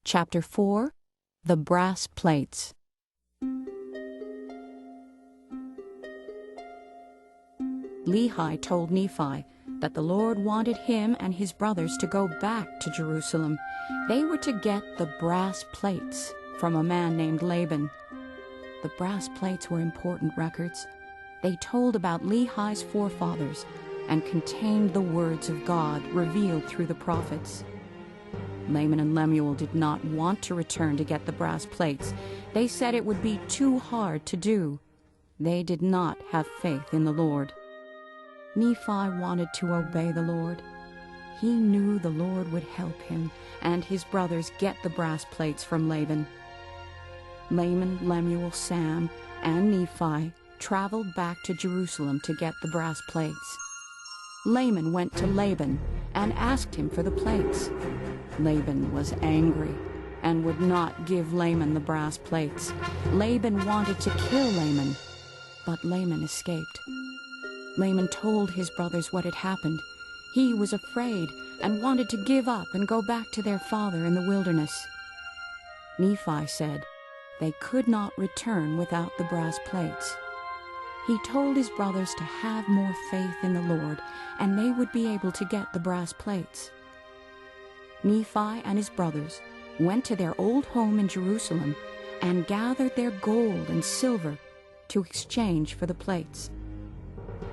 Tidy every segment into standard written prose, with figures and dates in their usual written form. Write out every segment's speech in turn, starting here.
Chapter 4, The Brass Plates. Lehi told Nephi that the Lord wanted him and his brothers to go back to Jerusalem. They were to get the brass plates from a man named Laban. The brass plates were important records. They told about Lehi's forefathers and contained the words of God revealed through the prophets. Laman and Lemuel did not want to return to get the brass plates. They said it would be too hard to do. They did not have faith in the Lord. Nephi wanted to obey the Lord. He knew the Lord would help him and his brothers get the brass plates from Laban. Laman, Lemuel, Sam, and Nephi traveled back to Jerusalem to get the brass plates. Laman went to Laban and asked him for the plates. Laban was angry and would not give Laman the brass plates. Laban wanted to kill Laman, but Laman escaped. Laman told his brothers what had happened. He was afraid and wanted to give up and go back to their father in the wilderness. Nephi said they could not return without the brass plates. He told his brothers to have more faith in the Lord, and they would be able to get the brass plates. Nephi and his brothers went to their old home in Jerusalem and gathered their gold and silver to exchange for the plates.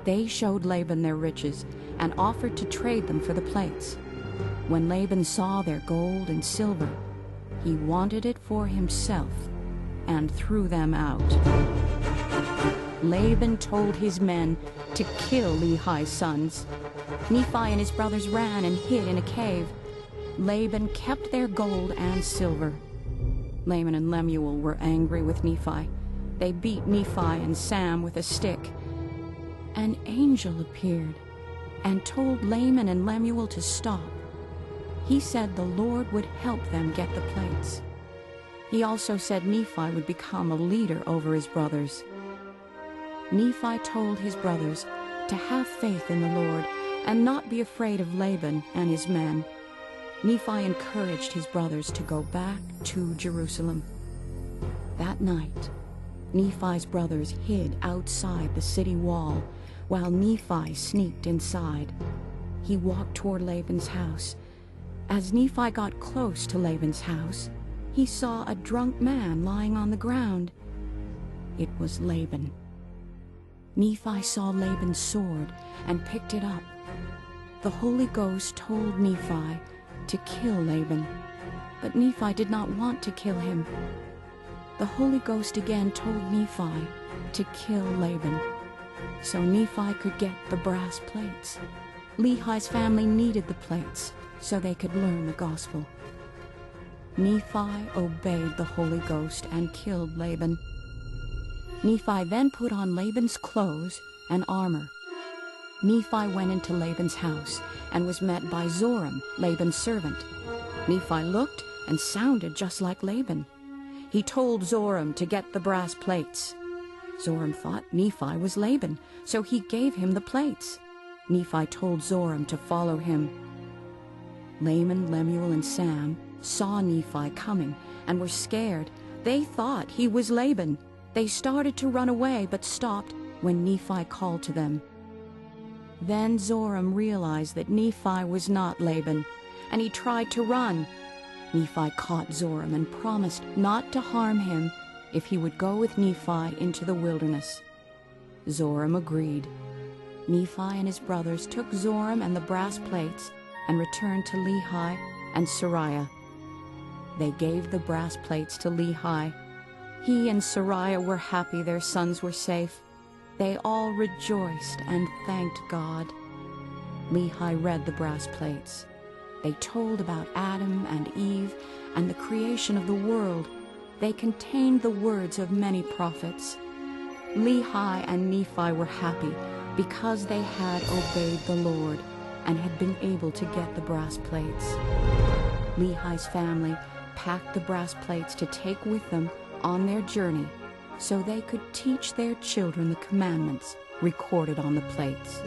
They showed Laban their riches and offered to trade them for the plates. When Laban saw their gold and silver, he wanted it for himself and threw them out. Laban told his men to kill Lehi's sons. Nephi and his brothers ran and hid in a cave. Laban kept their gold and silver. Laman and Lemuel were angry with Nephi. They beat Nephi and Sam with a stick. An angel appeared and told Laman and Lemuel to stop. He said the Lord would help them get the plates. He also said Nephi would become a leader over his brothers. Nephi told his brothers to have faith in the Lord and not be afraid of Laban and his men. Nephi encouraged his brothers to go back to Jerusalem. That night, Nephi's brothers hid outside the city wall while Nephi sneaked inside. He walked toward Laban's house. As Nephi got close to Laban's house, he saw a drunk man lying on the ground. It was Laban. Nephi saw Laban's sword and picked it up. The Holy Ghost told Nephi to kill Laban, but Nephi did not want to kill him. The Holy Ghost again told Nephi to kill Laban, so Nephi could get the brass plates. Lehi's family needed the plates so they could learn the gospel. Nephi obeyed the Holy Ghost and killed Laban. Nephi then put on Laban's clothes and armor. Nephi went into Laban's house and was met by Zoram, Laban's servant. Nephi looked and sounded just like Laban. He told Zoram to get the brass plates. Zoram thought Nephi was Laban, so he gave him the plates. Nephi told Zoram to follow him. Laman, Lemuel, and Sam saw Nephi coming and were scared. They thought he was Laban. They started to run away but stopped when Nephi called to them. Then Zoram realized that Nephi was not Laban, and he tried to run. Nephi caught Zoram and promised not to harm him if he would go with Nephi into the wilderness. Zoram agreed. Nephi and his brothers took Zoram and the brass plates and returned to Lehi and Sariah. They gave the brass plates to Lehi. He and Sariah were happy their sons were safe. They all rejoiced and thanked God. Lehi read the brass plates. They told about Adam and Eve and the creation of the world. They contained the words of many prophets. Lehi and Nephi were happy because they had obeyed the Lord and had been able to get the brass plates. Lehi's family packed the brass plates to take with them on their journey so they could teach their children the commandments recorded on the plates.